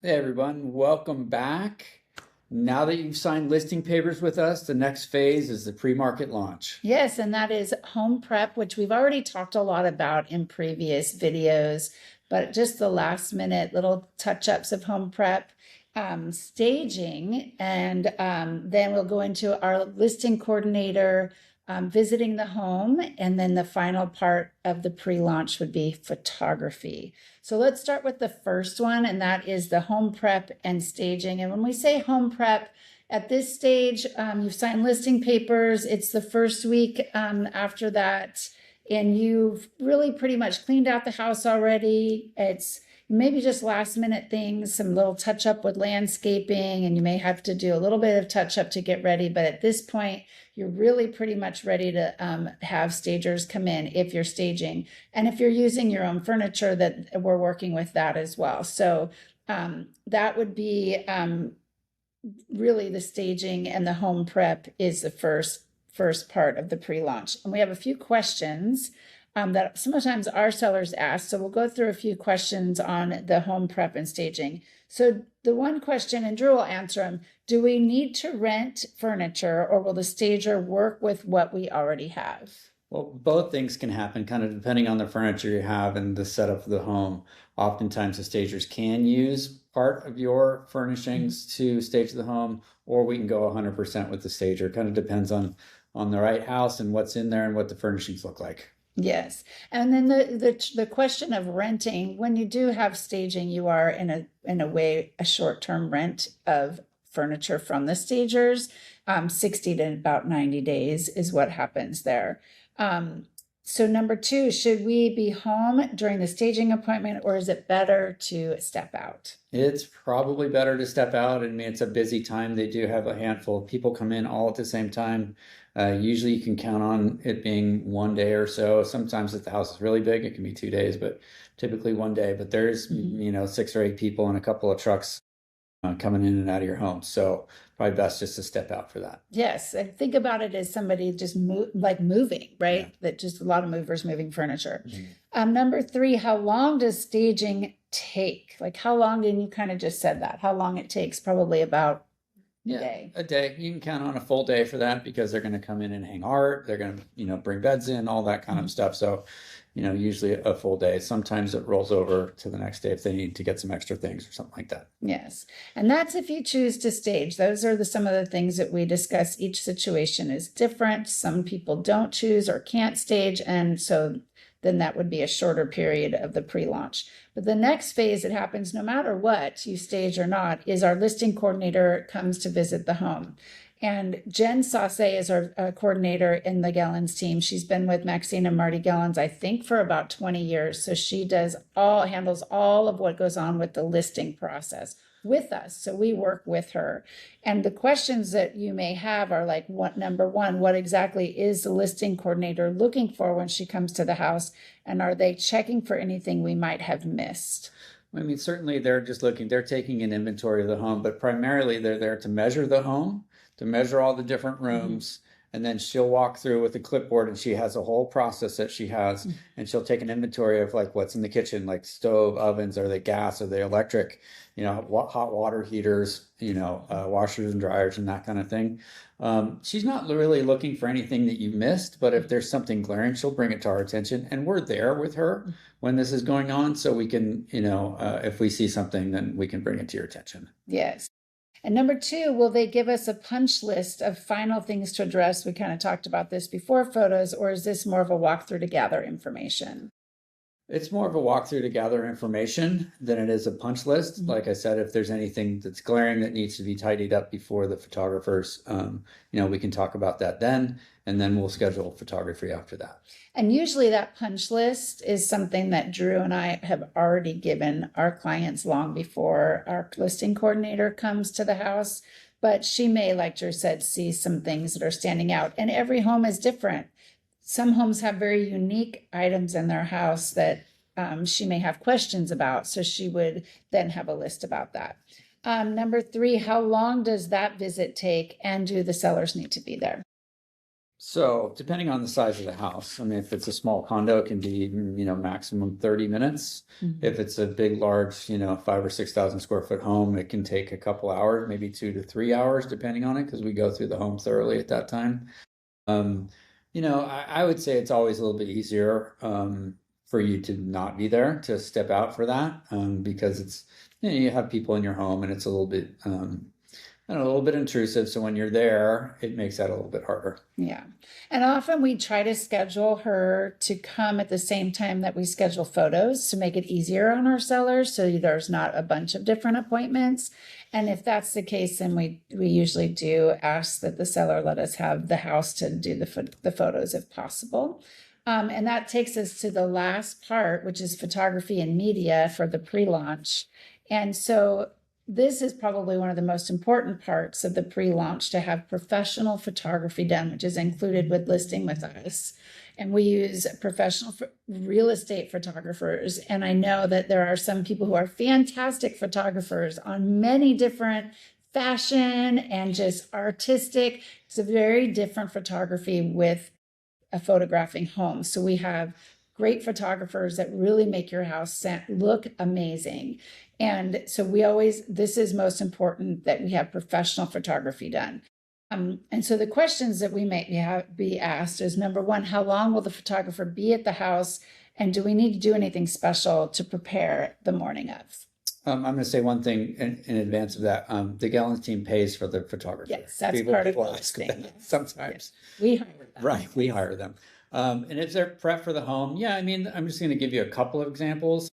Hey everyone, welcome back. Now that you've signed listing papers with us, the next phase is the pre-market launch. Yes, and that is home prep, which we've already talked a lot about in previous videos, but just the last minute little touch-ups of home prep, staging, and then we'll go into our listing coordinator visiting the home, and then the final part of the pre-launch would be photography. So let's start with the first one, and that is the home prep and staging. And when we say home prep, at this stage, you've signed listing papers. It's the first week after that, and you've really pretty much cleaned out the house already. It's maybe just last minute things, some little touch up with landscaping, and you may have to do a little bit of touch up to get ready. But at this point, you're really pretty much ready to have stagers come in if you're staging. And if you're using your own furniture, that we're working with that as well. So that would be really the staging, and the home prep is the first part of the pre-launch. And we have a few questions that sometimes our sellers ask. So we'll go through a few questions on the home prep and staging. So the one question, and Drew will answer them, do we need to rent furniture, or will the stager work with what we already have? Well, both things can happen, kind of depending on the furniture you have and the setup of the home. Oftentimes, the stagers can use part of your furnishings to stage the home, or we can go 100% with the stager. Kind of depends on the right house and what's in there and what the furnishings look like. Yes. And then the question of renting, when you do have staging, you are in a way a short-term rent of furniture from the stagers. 60 to about 90 days is what happens there. So number two, should we be home during the staging appointment, or is it better to step out? It's probably better to step out. I mean, it's a busy time. They do have a handful of people come in all at the same time. Usually you can count on it being one day or so. Sometimes if the house is really big, it can be 2 days, but typically one day. But there's, 6 or 8 people and a couple of trucks coming in and out of your home. So probably best just to step out for that. Yes, and think about it as somebody just moving, right? Yeah. That just a lot of movers moving furniture. Mhm. Number three, how long does staging take? Like how long, and you kind of just said that, how long it takes, probably about a day. A day. You can count on a full day for that because they're going to come in and hang art. They're going to, bring beds in, all that kind of stuff. So, usually a full day. Sometimes it rolls over to the next day if they need to get some extra things or something like that. Yes. And that's if you choose to stage. Those are some of the things that we discuss. Each situation is different. Some people don't choose or can't stage. And so then that would be a shorter period of the pre-launch. But the next phase that happens no matter what you stage or not is our listing coordinator comes to visit the home. And Jen Sauce is our coordinator in the Gellens team. She's been with Maxine and Marti Gellens, I think, for about 20 years. So she handles all of what goes on with the listing process with us. So we work with her. And the questions that you may have are like, number one, what exactly is the listing coordinator looking for when she comes to the house? And are they checking for anything we might have missed? I mean, certainly they're just they're taking an inventory of the home, but primarily they're there to measure the home, to measure all the different rooms. And then she'll walk through with a clipboard, and she has a whole process that she has, and she'll take an inventory of like what's in the kitchen, like stove, ovens, are they gas, are they electric, hot water heaters, washers and dryers and that kind of thing. She's not really looking for anything that you missed, but if there's something glaring, she'll bring it to our attention, and we're there with her when this is going on, so we can, if we see something, then we can bring it to your attention. Yes. And number two, will they give us a punch list of final things to address? We kind of talked about this before photos, or is this more of a walkthrough to gather information? It's more of a walkthrough to gather information than it is a punch list. Like I said, if there's anything that's glaring that needs to be tidied up before the photographers, we can talk about that then, and then we'll schedule photography after that. And usually that punch list is something that Drew and I have already given our clients long before our listing coordinator comes to the house. But she may, like Drew said, see some things that are standing out. And every home is different. Some homes have very unique items in their house that she may have questions about. So she would then have a list about that. Number three, how long does that visit take, and do the sellers need to be there? So depending on the size of the house, I mean, if it's a small condo, it can be, maximum 30 minutes. If it's a big, large, 5 or 6 thousand square foot home, it can take a couple hours, maybe 2 to 3 hours, depending on it, because we go through the home thoroughly at that time. Um, I would say it's always a little bit easier for you to not be there, to step out for that, because it's, you have people in your home and it's a little bit, a little bit intrusive. So when you're there, it makes that a little bit harder. Yeah. And often we try to schedule her to come at the same time that we schedule photos to make it easier on our sellers. So there's not a bunch of different appointments. And if that's the case, then we usually do ask that the seller let us have the house to do the photos if possible. And that takes us to the last part, which is photography and media for the pre-launch. And so this is probably one of the most important parts of the pre-launch, to have professional photography done, which is included with listing with us. And we use professional real estate photographers. And I know that there are some people who are fantastic photographers on many different fashion and just artistic. It's a very different photography with a photographing home. So we have great photographers that really make your house look amazing. And so this is most important, that we have professional photography done. And so the questions that we may be asked is, number one, how long will the photographer be at the house? And do we need to do anything special to prepare the morning of? I'm going to say one thing in advance of that. The Gellens team pays for the photographer. Yes, that's part of the listing. Sometimes. Yes. We hire them. Right, we hire them. And if they're prep for the home, yeah, I mean, I'm just going to give you a couple of examples.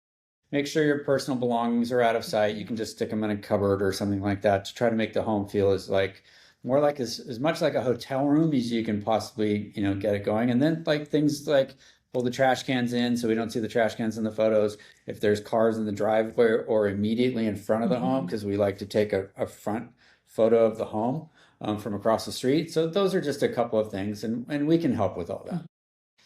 Make sure your personal belongings are out of sight. You can just stick them in a cupboard or something like that to try to make the home feel as much like a hotel room as you can possibly, get it going. And then things like pull the trash cans in so we don't see the trash cans in the photos. If there's cars in the driveway or immediately in front of the home, because we like to take a front photo of the home from across the street. So those are just a couple of things, and we can help with all that.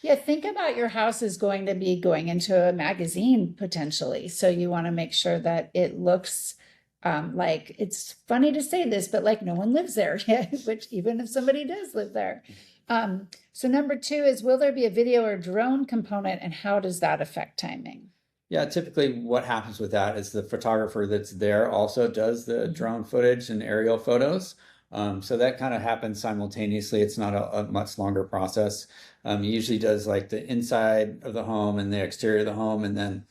Yeah, think about your house is going to be going into a magazine potentially. So you want to make sure that it looks like, it's funny to say this, but like no one lives there yet, which even if somebody does live there. So number two is, will there be a video or drone component, and how does that affect timing? Yeah, typically what happens with that is the photographer that's there also does the drone footage and aerial photos. So that kind of happens simultaneously. It's not a much longer process. He usually does like the inside of the home and the exterior of the home, and then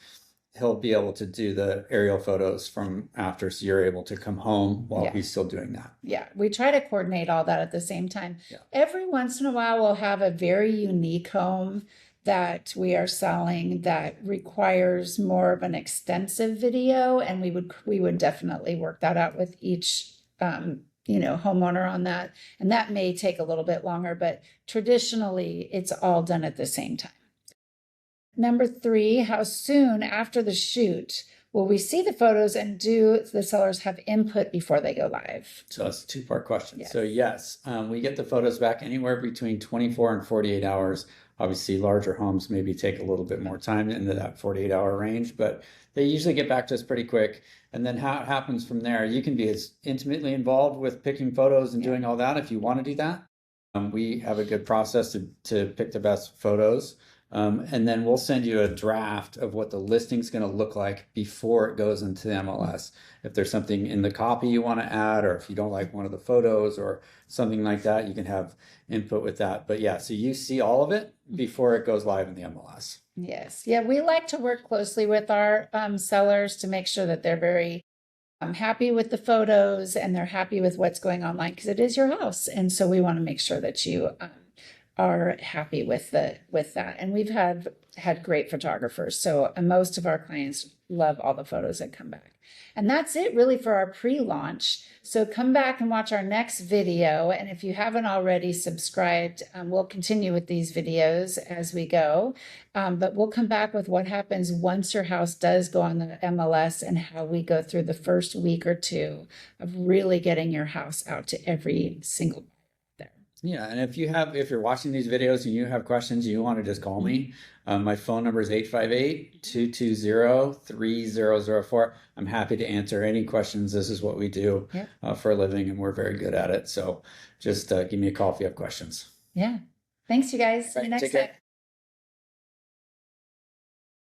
he'll be able to do the aerial photos from after, so you're able to come home while he's still doing that. Yeah, we try to coordinate all that at the same time. Yeah. Every once in a while, we'll have a very unique home that we are selling that requires more of an extensive video, and we would definitely work that out with each homeowner on that. And that may take a little bit longer, but traditionally it's all done at the same time. Number three, how soon after the shoot will we see the photos, and do the sellers have input before they go live? So it's a two-part question. Yes. So yes, we get the photos back anywhere between 24 and 48 hours. Obviously, larger homes maybe take a little bit more time into that 48-hour range, but they usually get back to us pretty quick. And then how it happens from there, you can be as intimately involved with picking photos and doing all that if you want to do that. We have a good process to pick the best photos. And then we'll send you a draft of what the listing's going to look like before it goes into the MLS. If there's something in the copy you want to add, or if you don't like one of the photos or something like that, you can have input with that. But yeah, so you see all of it before it goes live in the MLS. Yes. Yeah, we like to work closely with our sellers to make sure that they're very happy with the photos and they're happy with what's going online, because it is your house. And so we want to make sure that you are happy with that. And we've had great photographers. So most of our clients love all the photos that come back. And that's it really for our pre-launch. So come back and watch our next video. And if you haven't already subscribed, we'll continue with these videos as we go. But we'll come back with what happens once your house does go on the MLS, and how we go through the first week or two of really getting your house out to every single buyer there. Yeah, and if you're watching these videos and you have questions, you want to just call me. My phone number is 858-220-3004. I'm happy to answer any questions. This is what we do for a living, and we're very good at it. So just give me a call if you have questions. Yeah. Thanks, you guys. See you Right, next take care. time.